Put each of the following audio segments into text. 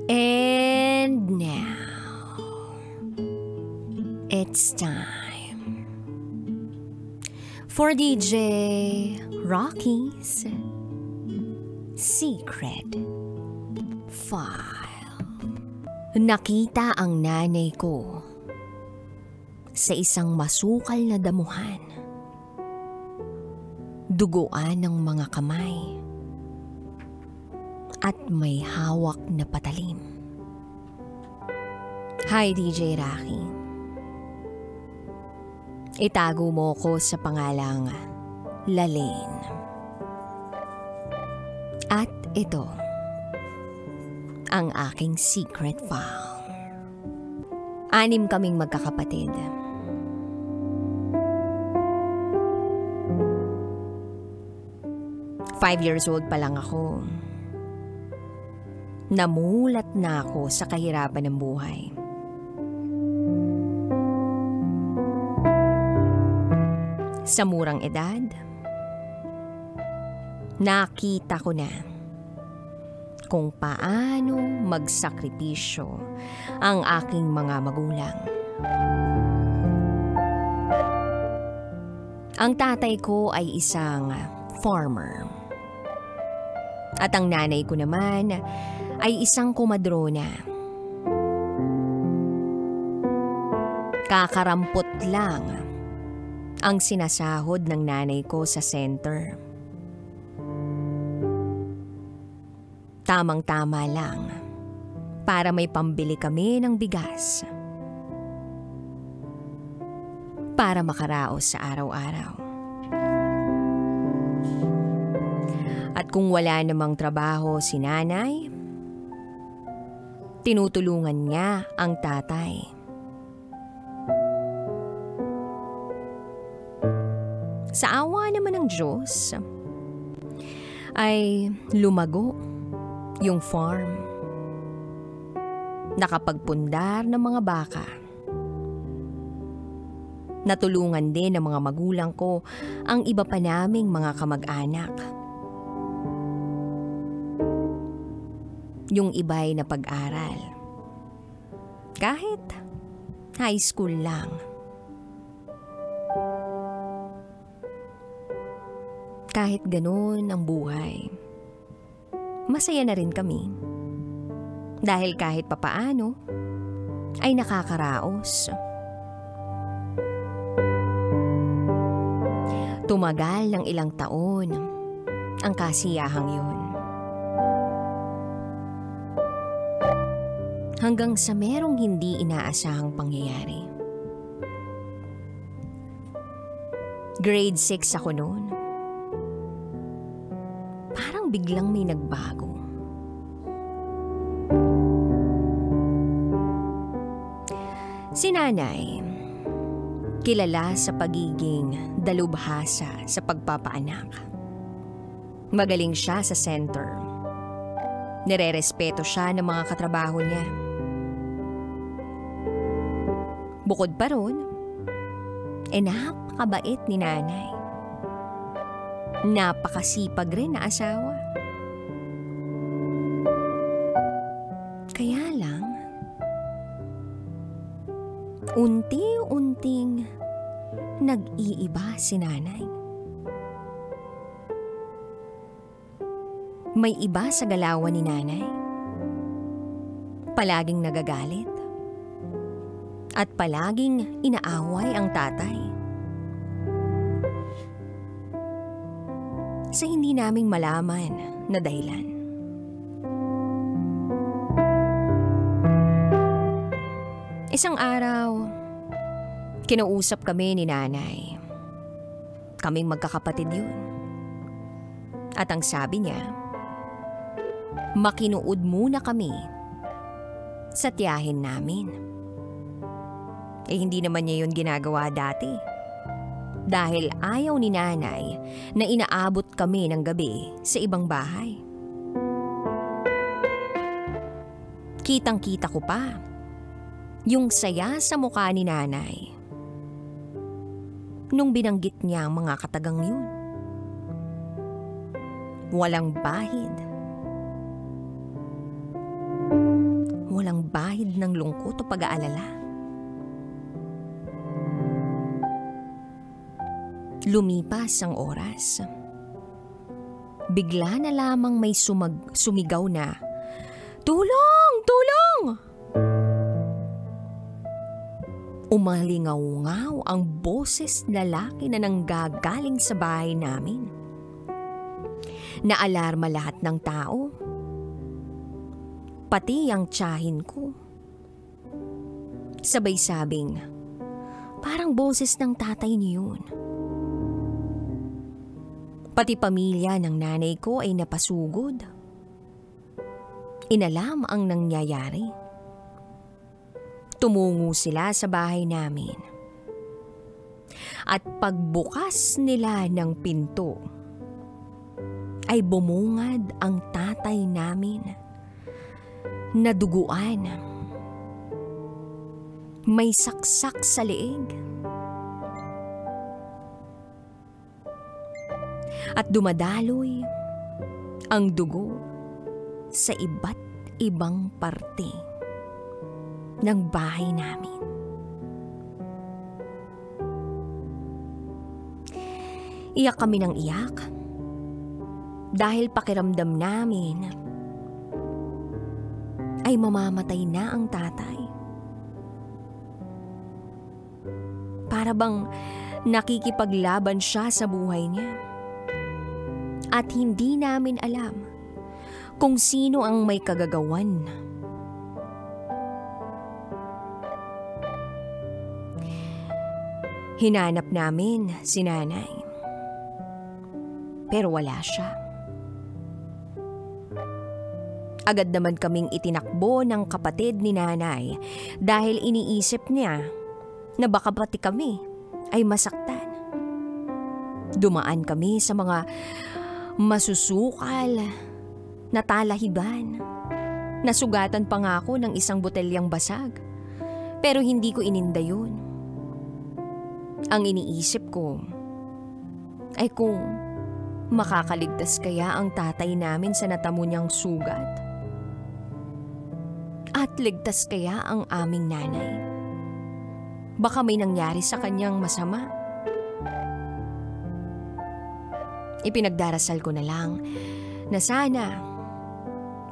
And now, it's time for DJ Rocky's Secret File. Nakita ang nanay ko sa isang masukal na damuhan. Duguan ng mga kamay at may hawak na patalim. Hi DJ Rocky. Itago mo ko sa pangalang Lalaine. At ito ang aking secret file. 6 kaming magkakapatid. Five years old pa lang ako. Namulat na ako sa kahirapan ng buhay. Sa murang edad, nakita ko na kung paano magsakripisyo ang aking mga magulang. Ang tatay ko ay isang farmer. At ang nanay ko naman ay isang komadrona. Kakarampot lang ang sinasahod ng nanay ko sa center. Tamang-tama lang para may pambili kami ng bigas para makaraos sa araw-araw. At kung wala namang trabaho si nanay, tinutulungan niya ang tatay. Sa awa naman ng Diyos, ay lumago yung farm. Nakapagpundar ng mga baka. Natulungan din ng mga magulang ko ang iba pa naming mga kamag-anak. Yung iba'y napag-aral. Kahit high school lang. Kahit ganun ang buhay, masaya na rin kami. Dahil kahit papaano, ay nakakaraos. Tumagal ng ilang taon ang kasiyahang yun. Hanggang sa merong hindi inaasahang pangyayari. Grade 6 ako noon. Parang biglang may nagbago. Si nanay, kilala sa pagiging dalubhasa sa pagpapaanak. Magaling siya sa center. Nirerespeto siya ng mga katrabaho niya. Bukod pa ron, napakabait ni nanay. Napakasipag rin na asawa. Kaya lang, unti-unting nag-iiba si nanay. May iba sa galawan ni nanay. Palaging nagagalit. At palaging inaaway ang tatay. Sa hindi naming malaman na dahilan. Isang araw, kinausap kami ni nanay. Kaming magkakapatid yun. At ang sabi niya, makinuod muna kami sa tiyahin namin. Hindi naman niya yun ginagawa dati. Dahil ayaw ni nanay na inaabot kami ng gabi sa ibang bahay. Kitang-kita ko pa yung saya sa mukha ni nanay nung binanggit niya ang mga katagang yun. Walang bahid. Walang bahid ng lungkot o pag-aalala. Lumipas ang oras. Bigla na lamang may sumigaw na, "Tulong! Tulong!" Umalingaw-ngaw ang boses lalaki na nanggagaling sa bahay namin. Naalarma lahat ng tao. Pati ang tiyahin ko. Sabay sabing, parang boses ng tatay niyo yun. Pati pamilya ng nanay ko ay napasugod. Inalam ang nangyayari. Tumungo sila sa bahay namin. At pagbukas nila ng pinto, ay bumungad ang tatay namin na duguan. May saksak sa leeg. At dumadaloy ang dugo sa iba't ibang parte ng bahay namin. Iyak kami ng iyak dahil pakiramdam namin ay mamamatay na ang tatay. Para bang nakikipaglaban siya sa buhay niya. At hindi namin alam kung sino ang may kagagawan. Hinanap namin si nanay. Pero wala siya. Agad naman kaming itinakbo ng kapatid ni nanay dahil iniisip niya na baka pati kami ay masaktan. Dumaan kami sa mga masusukal na talahiban. Nasugatan pa nga ako ng isang botelyang basag. Pero hindi ko ininda yun. Ang iniisip ko ay kung makakaligtas kaya ang tatay namin sa natamo niyang sugat. At ligtas kaya ang aming nanay. Baka may nangyari sa kanyang masama. Ipinagdarasal ko na lang na sana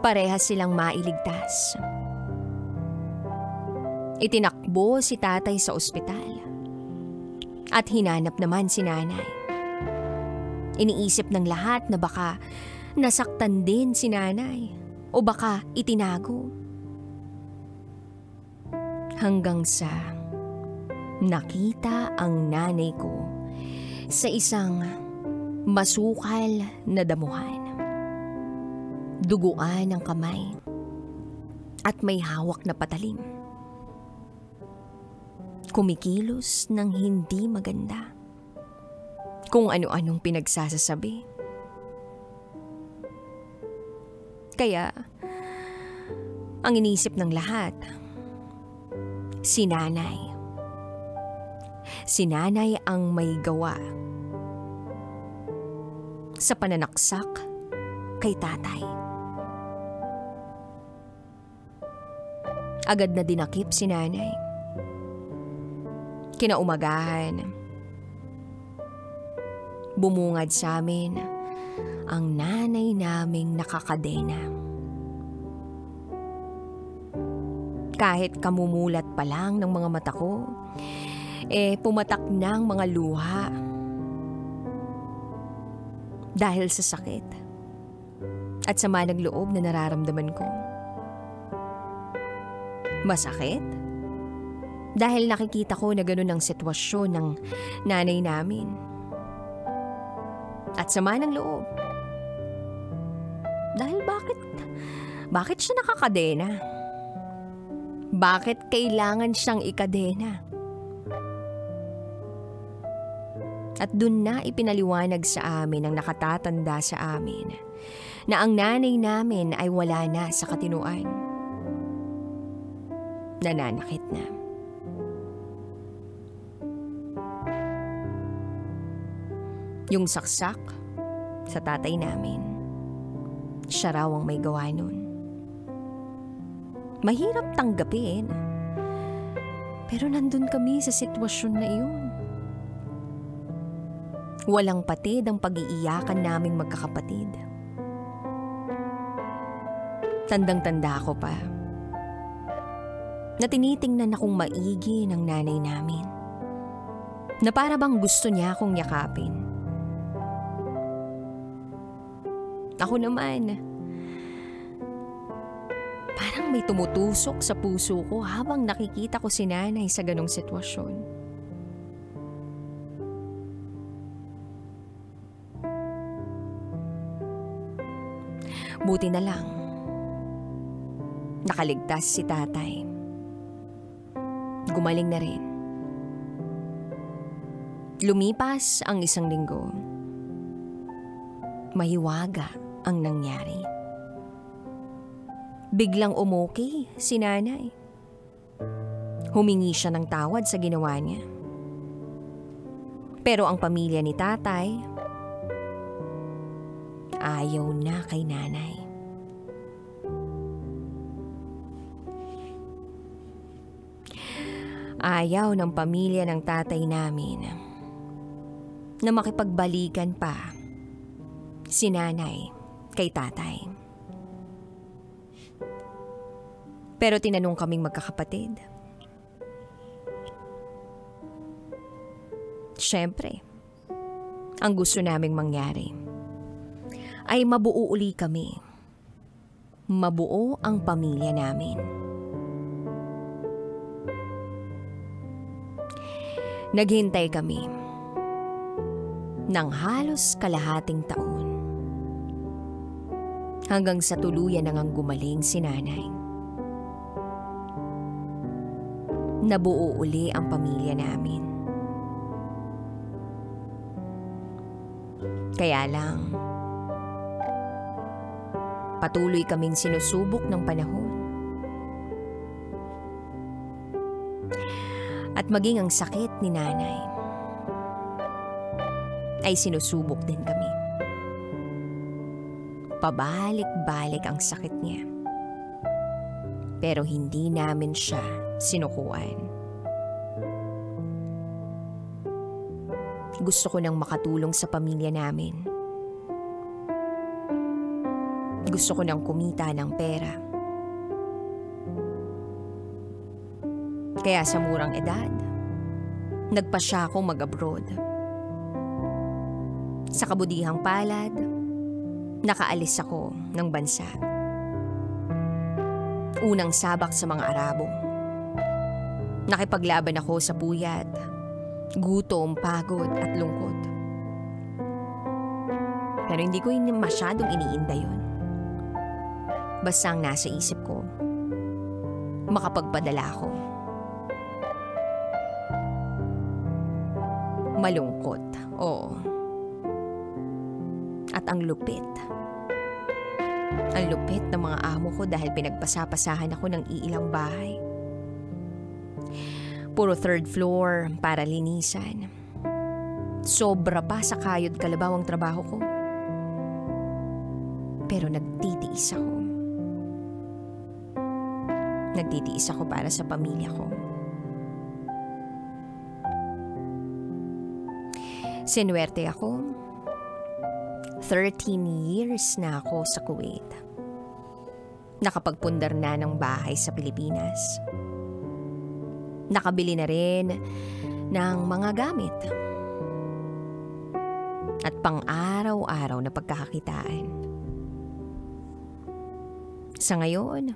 parehas silang mailigtas. Itinakbo si tatay sa ospital at hinanap naman si nanay. Iniisip ng lahat na baka nasaktan din si nanay o baka itinago. Hanggang sa nakita ang nanay ko sa isang masukal na damuhan. Duguan ang kamay at may hawak na patalim. Kumikilos ng hindi maganda. Kung ano-anong pinagsasasabi. Kaya, ang inisip ng lahat, si nanay. Si nanay ang may gawa sa pananaksak kay tatay. Agad na dinakip si nanay. Kinaumagahan, bumungad sa amin ang nanay naming nakakadena. Kahit kamumulat pa lang ng mga mata ko, pumatak ng mga luha. Dahil sa sakit at sama ng loob na nararamdaman ko. Masakit? Dahil nakikita ko na ganun ang sitwasyon ng nanay namin. At sama ng loob. Dahil bakit siya nakakadena? Bakit kailangan siyang ikadena? At dun na ipinaliwanag sa amin ng nakatatanda sa amin na ang nanay namin ay wala na sa katinuan. Nananakit na. Yung saksak sa tatay namin siya raw ang may gawa nun. Mahirap tanggapin. Pero nandun kami sa sitwasyon na iyon. Walang patid ang pag-iiyakan naming magkakapatid. Tandang-tanda ko pa na tinitingnan akong maigi ng nanay namin, na para bang gusto niya akong yakapin. Ako naman, parang may tumutusok sa puso ko habang nakikita ko si nanay sa ganong sitwasyon. Buti na lang, nakaligtas si tatay. Gumaling na rin. Lumipas ang 1 linggo. Mahiwaga ang nangyari. Biglang umukay si nanay. Humingi siya ng tawad sa ginawa niya. Pero ang pamilya ni tatay, ayaw na kay nanay. Ayaw ng pamilya ng tatay namin na makipagbalikan pa si nanay kay tatay. Pero tinanong kaming magkakapatid. Siyempre, ang gusto naming mangyari ay mabuo uli kami. Mabuo ang pamilya namin. Naghintay kami ng halos kalahating taon hanggang sa tuluyan nang gumaling si nanay. Nabuo uli ang pamilya namin. Kaya lang, patuloy kaming sinusubok ng panahon. At maging ang sakit ni nanay ay sinusubok din kami. Pabalik-balik ang sakit niya. Pero hindi namin siya sinukuan. Gusto ko nang makatulong sa pamilya namin. Gusto ko nang kumita ng pera. Kaya sa murang edad, nagpasya akong mag-abroad. Sa kabudihang palad, nakaalis ako ng bansa. Unang sabak sa mga Arabo. Nakipaglaban ako sa puyat, gutom, pagod at lungkot. Pero hindi ko masyadong iniinda yun. Basta ang nasa isip ko, makapagpadala ako. Malungkot, oo. At ang lupit. Ang lupit ng mga amo ko dahil pinagpasapasahan ako ng iilang bahay. Puro 3rd floor para linisan. Sobra pa sa kayod kalabaw ang trabaho ko. Pero nagtitiis ako. Nagtitiis ako para sa pamilya ko. Sinuwerte ako. 13 years na ako sa Kuwait. Nakapagpundar na ng bahay sa Pilipinas. Nakabili na rin ng mga gamit. At pang-araw-araw na pagkakakitaan. Sa ngayon,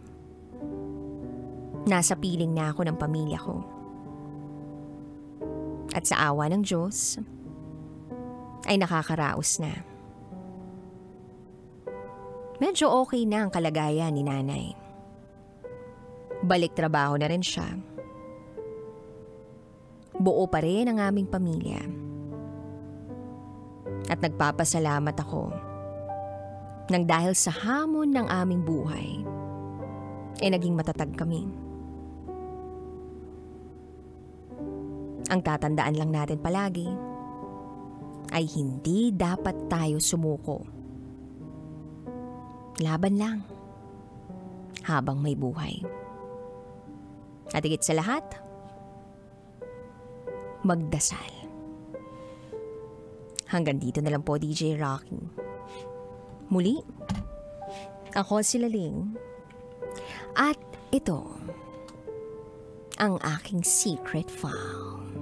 nasa piling na ako ng pamilya ko. At sa awa ng Diyos, ay nakakaraos na. Medyo okay na ang kalagayan ni nanay. Balik trabaho na rin siya. Buo pa rin ang aming pamilya. At nagpapasalamat ako nang dahil sa hamon ng aming buhay, naging matatag kami. Ang tatandaan lang natin palagi ay hindi dapat tayo sumuko Laban lang. Habang may buhay. At higit sa lahat, magdasal. Hanggang dito na lang po, DJ Rocky. Muli, ako si Laling. At ito, ang aking secret file.